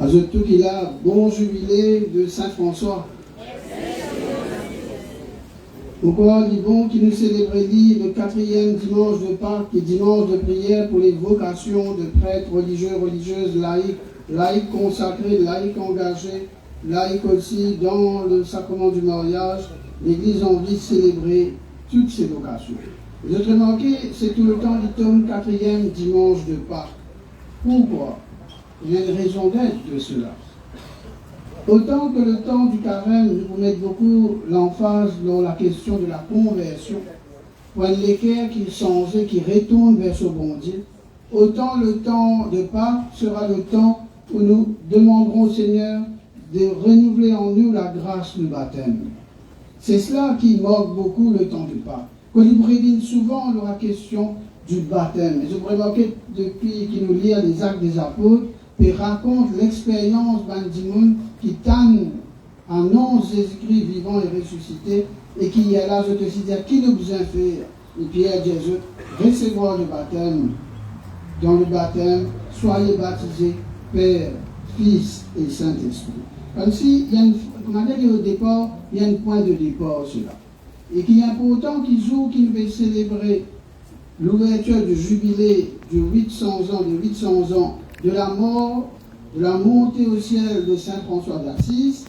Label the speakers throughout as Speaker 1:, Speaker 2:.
Speaker 1: À tout il a bon jubilé de Saint-François. Encore, il est bon qui nous célèbre le 4e dimanche de Pâques et dimanche de prière pour les vocations de prêtres, religieux, religieuses, laïcs, laïcs consacrés, laïcs engagés, laïcs aussi dans le sacrement du mariage. L'Église a envie de célébrer toutes ces vocations. Vous avez remarqué, c'est tout le temps du tome 4e dimanche de Pâques. Pourquoi? Il y a une raison d'être de cela. Autant que le temps du carême, nous mettons beaucoup l'emphase dans la question de la conversion, pour l'équerre qui change, qui retourne vers ce bon Dieu, autant le temps de Pâques sera le temps où nous demanderons au Seigneur de renouveler en nous la grâce du baptême. C'est cela qui manque beaucoup le temps du Pâques. Quand il prédit souvent la question du baptême. Et je vous remarquez depuis qu'il nous lit les actes des apôtres, et raconte l'expérience d'Andimoun qui tanne un nom Jésus-Christ vivant et ressuscité, et qui est là, je te dis, qui nous besoin faire? Et Pierre dit, recevoir le baptême. Dans le baptême, soyez baptisés, Père, Fils et Saint-Esprit. Comme si, il y a une, comment dire, au départ, il y a un point de départ, cela. Et qu'il est important qu'il nous veut célébrer l'ouverture du jubilé de 800 ans, de la mort, de la montée au ciel de Saint François d'Assise,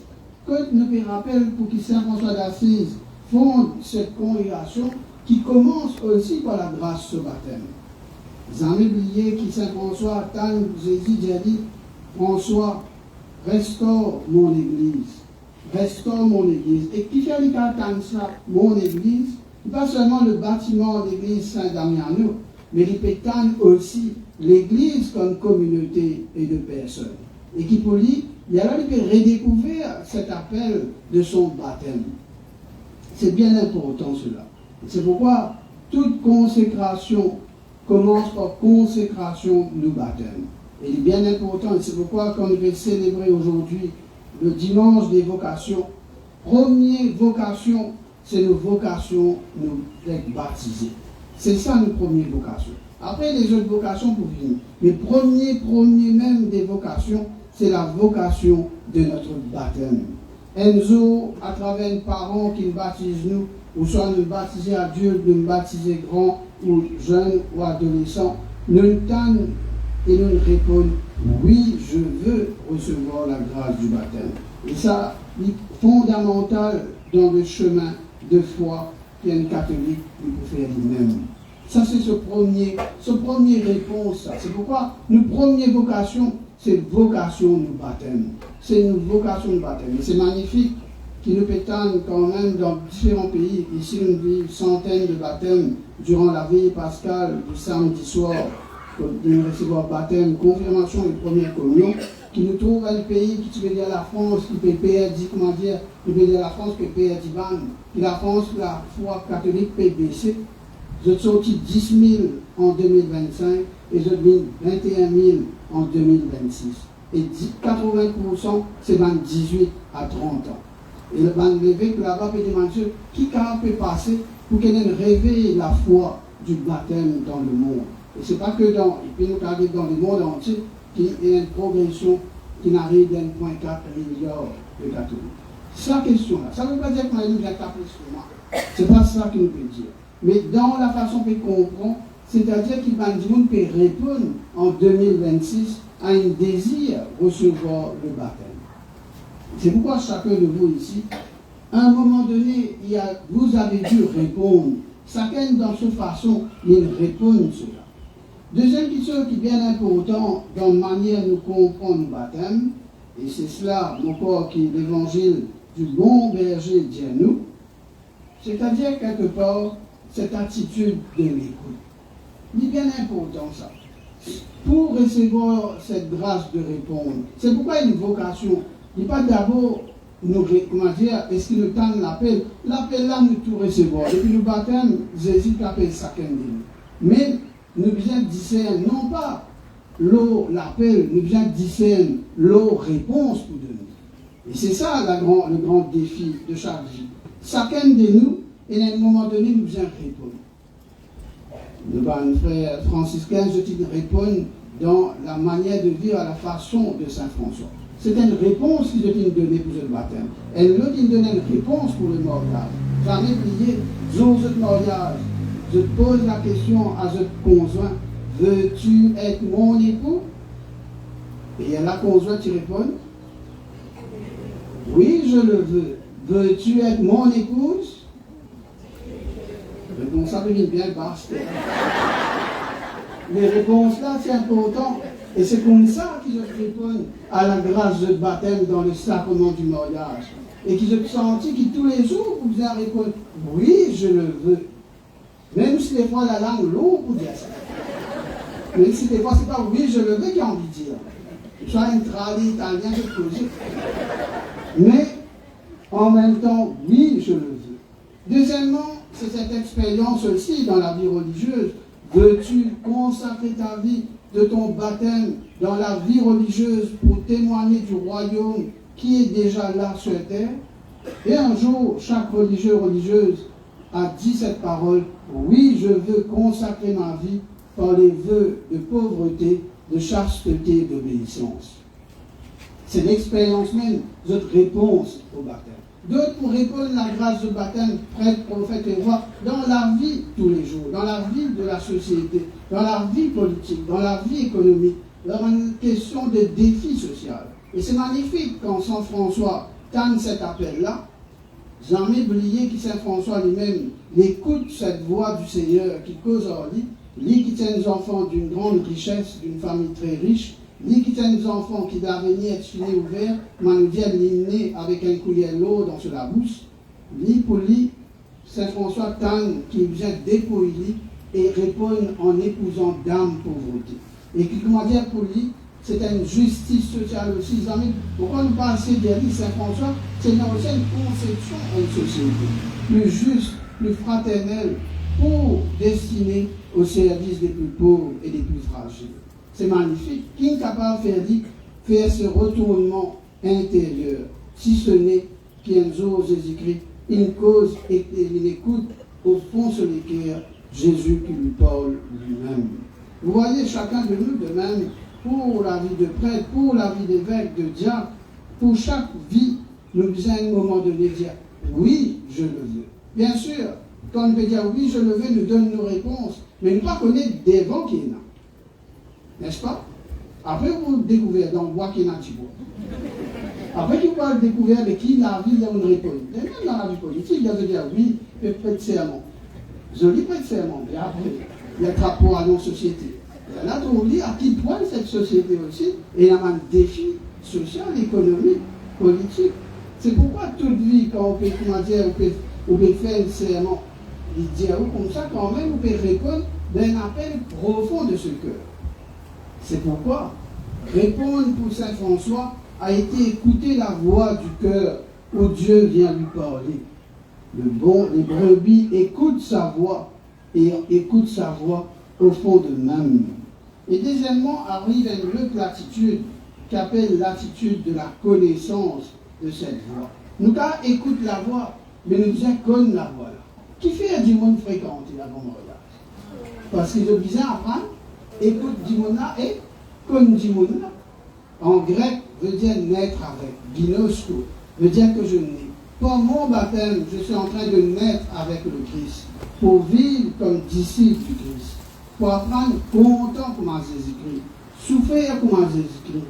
Speaker 1: que nous nous rappelle pour que Saint François d'Assise fonde cette congrégation qui commence aussi par la grâce ce baptême. Vous avez oublié que Saint François attend Jésus dit, François, restaure mon église. Restaure mon église. Et qui fait attendre ça, mon église, pas seulement le bâtiment de l'église Saint-Damiano, mais il peut attendre aussi l'église comme communauté et de personnes. Et qui pour lui, il a là il peut redécouvrir cet appel de son baptême. C'est bien important cela. C'est pourquoi toute consécration commence par consécration du baptême. Et il est bien important, et c'est pourquoi quand on veut célébrer aujourd'hui le dimanche des vocations, première vocation, c'est nos vocations, nous être baptisés. C'est ça notre première vocation. Après les autres vocations pour venir. Mais premier même des vocations, c'est la vocation de notre baptême. Enzo, à travers un parent qui nous baptise nous, ou soit nous baptiser adultes, nous baptiser grands, ou jeunes, ou adolescents, nous tannent et nous répondons, oui, je veux recevoir la grâce du baptême. Et ça, c'est fondamental dans le chemin de foi qu'un catholique peut faire lui-même. Ça, c'est ce premier réponse. C'est pourquoi notre première vocation, c'est vocation du baptême. C'est une vocation du baptême. Et c'est magnifique qui nous pétane quand même dans différents pays. Ici, nous vivons centaines de baptêmes durant la veille pascale du samedi soir. Nous recevons baptême, confirmation et première communion, qui nous trouve à un pays qui veut dire la France, qui peut perdre, comment dire, qui veut dire la France qui peut perdre ban, qui la France, la foi catholique peut baisser. Vous êtes sortis 10 000 en 2025 et vous êtes 21 000 en 2026. Et 80%, c'est 18 à 30 ans. Et le ban levé que là-bas peut demander qui peut passer pour qu'il réveille la foi du baptême dans le monde. Et ce n'est pas que dans, et puis nous arrivons dans le monde entier, qu'il y a une progression qui n'arrive d'1,4 milliard de catholiques. C'est la question là. Ça ne veut pas dire qu'on a nous bien tapé sur moi. Ce n'est pas ça qu'il nous peut dire. Mais dans la façon qu'on comprend, c'est-à-dire qu'il peut répondre en 2026 à un désir de recevoir le baptême. C'est pourquoi chacun de vous ici, à un moment donné, vous avez dû répondre. Chacun dans sa façon, il répond cela. Deuxième question qui est bien important dans la manière de nous comprendre le baptême, et c'est cela encore qui est l'évangile du bon berger dit à nous, c'est-à-dire quelque part cette attitude de l'écoute. Il est bien important ça. Pour recevoir cette grâce de répondre, c'est pourquoi il y a une vocation. Il n'est pas d'abord nous, comment dire, est-ce qu'il nous tente l'appel? L'appel là, nous tout recevoir. Depuis le baptême, Jésus appelle chacun de nous. Mais nous devons discerner, non pas l'eau, l'appel, nous devons discerner l'eau réponse pour donner. Et c'est ça le grand défi de chaque vie. Chacun de nous, et à un moment donné, nous devons répondre. Le frère franciscain, je te réponds, dans la manière de vivre à la façon de Saint François. C'est une réponse qu'ils ont donnée pour le baptême. Elle leur a donné une réponse pour le mariage. Jamais oublié, jour de mariage, je pose la question à ce conjoint, veux-tu être mon époux? Et la conjointe qui répond, oui, je le veux. Veux-tu être mon épouse? Donc ça devient bien basse. Les réponses là, c'est important. Et c'est comme ça qu'ils répondent à la grâce de baptême dans le sacrement du mariage. Et qu'ils ont senti que tous les jours, vous devez répondre, oui, je le veux. Même si des fois la langue lourde pour dire ça. Même si des fois c'est pas oui, je le veux qu'il a envie de dire. Soit un tradi italien, quelque chose. Mais en même temps, oui, je le veux. Deuxièmement, c'est cette expérience aussi dans la vie religieuse. Veux-tu consacrer ta vie de ton baptême dans la vie religieuse pour témoigner du royaume qui est déjà là sur terre? Et un jour, chaque religieux, religieuse a dit cette parole, oui, je veux consacrer ma vie par les vœux de pauvreté, de chasteté, d'obéissance. C'est l'expérience même, notre réponse au baptême. D'autres pour répondre à la grâce de baptême, prêtre, prophète et roi, dans la vie tous les jours, dans la vie de la société, dans la vie politique, dans la vie économique, dans une question de défi social. Et c'est magnifique quand Saint François tanne cet appel-là. Jamais oublié que Saint François lui-même écoute cette voix du Seigneur qui cause en lui qui tient des enfants d'une grande richesse, d'une famille très riche, lui qui tient des enfants qui d'avenir est fini ouvert, mais nous viennent l'hymner avec un coulier lourd dans la bouche. Lui pour lui, Saint François tanne qui vient dépouiller lui et répond en épousant d'âme pauvreté. Et qui, comment dire, pour lui, c'est une justice sociale aussi. Pourquoi nous parlons de Saint François? C'est aussi une conception d'une société plus juste, plus fraternelle, pour destiner au service des plus pauvres et des plus fragiles. C'est magnifique. Qui est capable de faire ce retournement intérieur, si ce n'est qu'un jour Jésus-Christ, une cause et une écoute au fond sur les cœurs, Jésus qui lui parle lui-même. Vous voyez, chacun de nous, de même, pour la vie de prêtre, pour la vie d'évêque, de diacre, pour chaque vie, nous devons à un moment donné dire oui, je le veux. Bien sûr, quand on peut dire oui, je le veux, nous donne nos réponses, mais ne pas connaître des vents qu'il y en a. N'est-ce pas? Après, vous découvrez dans le bois qu'il y en a du bois. Après, vous pouvez découvrir de qui la vie a une réponse. Et même dans la vie politique, il y a de dire oui, et prêtre serment. Joli prêtre serment, mais après, il y a rapport à nos sociétés. Et là, on dit à qui point cette société aussi, et il y a un défi social, économique, politique. C'est pourquoi toute vie, quand on peut, comment dire, on peut faire un serment, il dit comme ça, quand même, on peut répondre d'un appel profond de ce cœur. C'est pourquoi répondre pour Saint François a été écouter la voix du cœur où Dieu vient lui parler. Les brebis écoutent sa voix et écoutent sa voix au fond d'eux-mêmes. Et deuxièmement, arrive une autre attitude qu'appelle l'attitude de la connaissance de cette voix. Nous, quand on écoute la voix, mais nous disons connaître la voix là. Qui fait du monde fréquenter la bonne regard? Parce qu'ils ont besoin d'apprendre, écoute du monde là et connaître du monde là. En grec, veut dire naître avec. Ginosko veut dire que je nais. Pour mon baptême, je suis en train de naître avec le Christ. Pour vivre comme disciple du Christ. Pour apprendre content comme Jésus-Christ. Souffrir comme Jésus-Christ.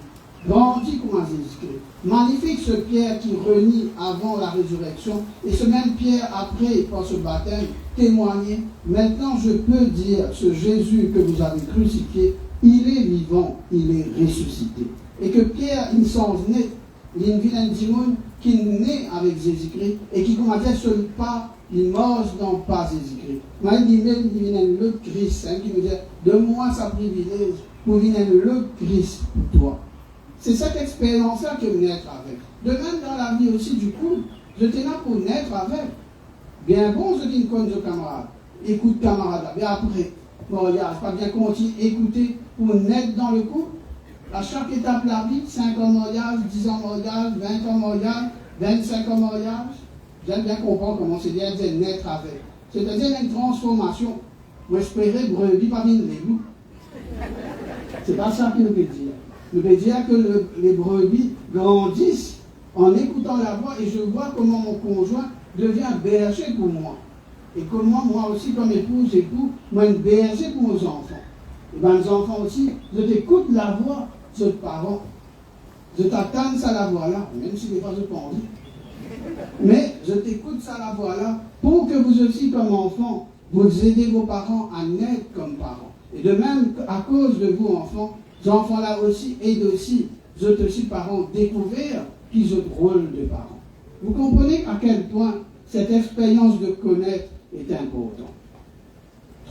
Speaker 1: Grandir comme Jésus-Christ. Magnifique ce Pierre qui renie avant la résurrection. Et ce même Pierre, après, par ce baptême, témoigner. Maintenant, je peux dire, ce Jésus que vous avez crucifié, il est vivant, il est ressuscité. Et que Pierre, il s'en naît, il y a une vilaine dimone qui naît avec Jésus-Christ et qui, comment dire, sur le pas, il mange dans le pas Jésus-Christ. Mais il vient le Christ, qui veut dire, donne-moi sa privilège pour venir le Christ pour toi. C'est cette expérience-là que vous naître avec. De même dans la vie aussi du couple, je t'ai là pour naître avec. Bien bon, je dis une conne de camarade. Écoute camarade, mais après, mariage, pas bien continuer, écouter pour naître dans le couple. À chaque étape de la vie, 5 ans de mariage, 10 ans de mariage, 20 ans de mariage, 25 ans de mariage. J'aime bien comprendre comment c'est bien de naître avec. C'est-à-dire une transformation. Moi, j'espérais brebis parmi les loups. C'est pas ça qu'il nous veut dire. Il nous veut dire que les brebis grandissent en écoutant la voix et je vois comment mon conjoint devient berger pour moi. Et comment moi aussi, comme épouse, moi, un berger pour mes enfants. Et bien, les enfants aussi, je t'écoute la voix de tes parents. Je t'attends ça la voix là, même si des fois je n'ai pas envie. Mais je t'écoute ça la voix là, pour que vous aussi, comme enfants, vous aidez vos parents à naître comme parents. Et de même, à cause de vous, enfants, ces enfants-là aussi aident aussi, vous êtes aussi parents, découvrir qu'ils ont le rôle de parents. Vous comprenez à quel point cette expérience de connaître est importante.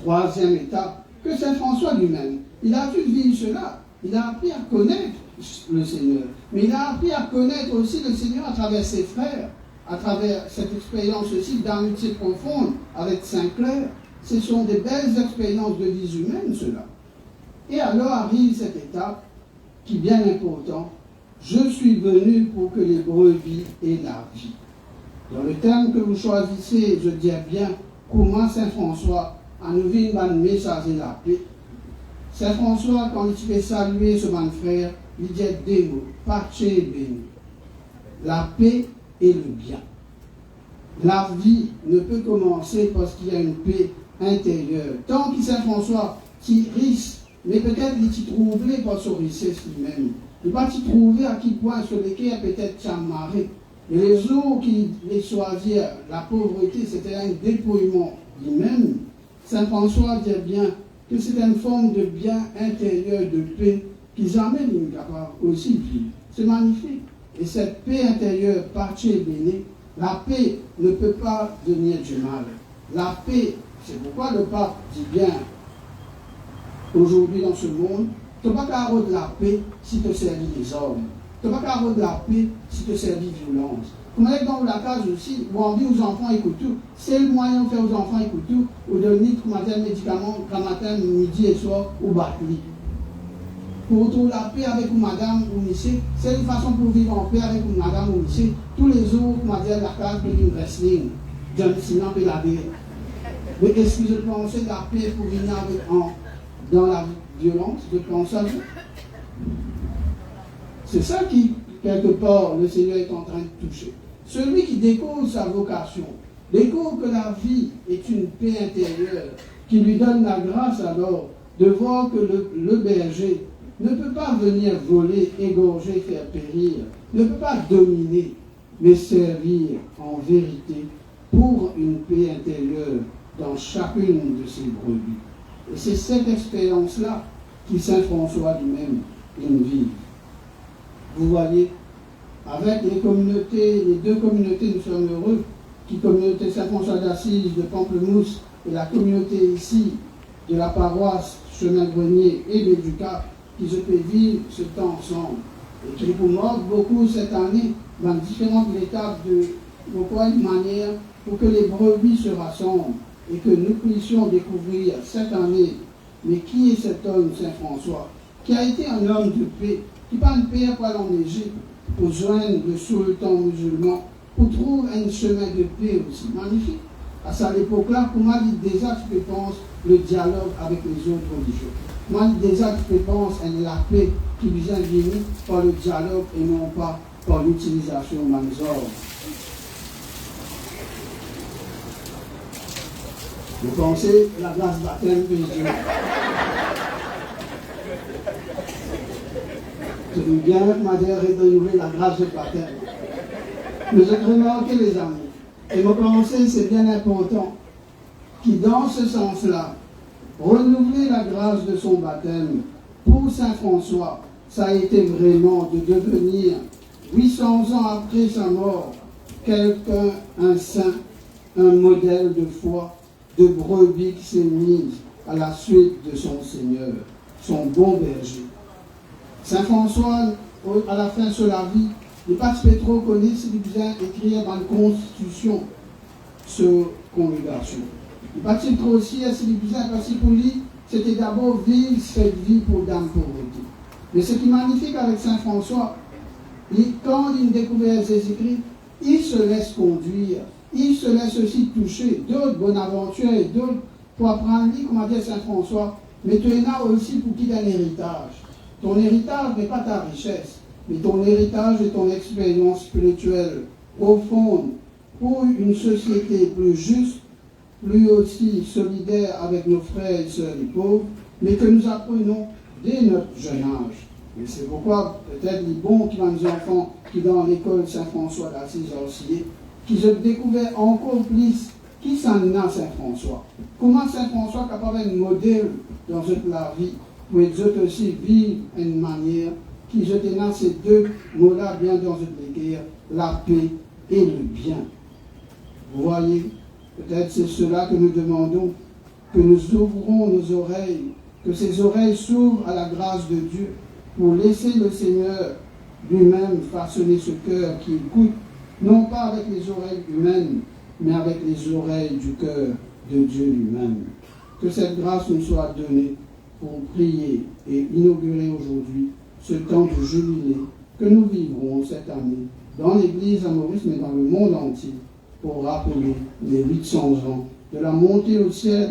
Speaker 1: Troisième étape, que Saint François lui-même, il a pu vivre cela. Il a appris à connaître le Seigneur. Mais il a appris à connaître aussi le Seigneur à travers ses frères, à travers cette expérience aussi d'amitié profonde avec Saint Clair. Ce sont des belles expériences de vie humaine, cela. Et alors arrive cette étape qui est bien importante. Je suis venu pour que les brebis aient la vie. Dans le thème que vous choisissez, je dis bien comment Saint François a nous vu un message de la paix. Saint François, quand il fait saluer ce bon frère, il dit des mots, pace béni. La paix et le bien. La vie ne peut commencer parce qu'il y a une paix intérieure. Tant que Saint François qui risque, mais peut-être il s'y trouvé par son richesse lui-même. Il va s'y trouver à qui point sur lesquels peut-être s'amarrer. Et les jours qu'il les choisirent, la pauvreté, c'était un dépouillement lui-même. Saint François dit bien que c'est une forme de bien intérieur, de paix, qu'ils amènent une capable aussi vivre. C'est magnifique. Et cette paix intérieure, pace béni, la paix ne peut pas venir du mal. La paix, c'est pourquoi le pape dit bien, aujourd'hui dans ce monde, tu n'as pas qu'à avoir de la paix si tu servis les hommes. Tu n'as pas qu'à avoir de la paix si tu servis violence. Comme on est dans la case aussi, où on dit aux enfants écoute tout, c'est le moyen de faire aux enfants écoute tout, ou de donner un médicament, matin, midi et soir, ou batterie. Pour trouver la paix avec une madame ou monsieur, c'est une façon pour vivre en paix avec une madame ou monsieur. Tous les jours, on va dire la case de une wrestling, d'un sinon de la paix. Mais est-ce que je pensais la paix pour venir dans la violence? Je pense à vous. C'est ça qui, quelque part, le Seigneur est en train de toucher. Celui qui découvre sa vocation, découvre que la vie est une paix intérieure, qui lui donne la grâce alors de voir que le berger ne peut pas venir voler, égorger, faire périr, ne peut pas dominer, mais servir en vérité pour une paix intérieure dans chacune de ses brebis. Et c'est cette expérience-là qui Saint François lui-même vit. Vous voyez, avec les communautés, les deux communautés, nous sommes heureux, qui communauté Saint-François d'Assise de Pamplemousse et la communauté ici de la paroisse Chemin-Grenier et Béducat, qui se fait vivre ce temps ensemble. Et qui vous marque beaucoup cette année dans différentes étapes de une manière pour que les brebis se rassemblent et que nous puissions découvrir cette année, mais qui est cet homme Saint-François, qui a été un homme de paix, qui pas une paix à quoi en Égypte, pour joindre le sultan musulman, pour trouver un chemin de paix aussi. Magnifique. À cette époque-là, pour moi, déjà, tu penses le dialogue avec les autres religions. Moi, déjà, tu penses à la paix qui vient venir par le dialogue et non pas par l'utilisation de manzor. Vous pensez la grâce baptême que je dis. Je veux bien, madame, renouveler la grâce de baptême. Mais j'ai remarqué, les amis, et ma pensée, c'est bien important, qui dans ce sens-là, renouveler la grâce de son baptême pour Saint François, ça a été vraiment de devenir, 800 ans après sa mort, quelqu'un, un saint, un modèle de foi, de brebis qui s'est mise à la suite de son Seigneur, son bon berger. Saint François, à la fin de la vie, il n'a pas trop connu ce qu'il faisait écrire dans la Constitution sur congrégation. Il n'a pas trop aussi ce qu'il faisait parce que pour lui, c'était d'abord vivre cette vie pour dame pauvreté. Mais ce qui est magnifique avec Saint François, quand il découvre Jésus-Christ, il se laisse conduire, il se laisse aussi toucher d'autres bonnes aventures et d'autres pour apprendre, comment dire Saint François, Mais tu es là aussi pour qui un héritage. Ton héritage n'est pas ta richesse, mais ton héritage est ton expérience spirituelle, profonde, pour une société plus juste, plus aussi solidaire avec nos frères et sœurs pauvres, mais que nous apprenons dès notre jeune âge. Et c'est pourquoi peut-être les bons qui ont des enfants qui dans l'école Saint-François d'Assise-Orsier, qui ont découvert encore plus qui s'en a Saint-François. Comment Saint-François est capable d'être un modèle dans la vie, pour eux aussi vivre d'une manière qui je dans ces deux mots-là bien dans une guerre, la paix et le bien. Vous voyez, peut-être c'est cela que nous demandons, que nous ouvrons nos oreilles, que ces oreilles s'ouvrent à la grâce de Dieu, pour laisser le Seigneur lui-même façonner ce cœur qui écoute, non pas avec les oreilles humaines, mais avec les oreilles du cœur de Dieu lui-même. Que cette grâce nous soit donnée pour prier et inaugurer aujourd'hui ce temps de jubilé que nous vivrons cette année dans l'Église à Maurice, mais dans le monde entier, pour rappeler les 800 ans de la montée au ciel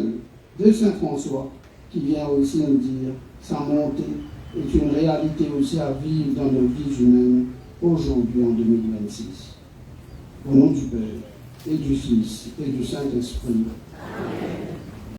Speaker 1: de Saint François, qui vient aussi nous dire sa montée est une réalité aussi à vivre dans nos vies humaines aujourd'hui en 2026. Au nom du Père et du Fils et du Saint-Esprit. Amen.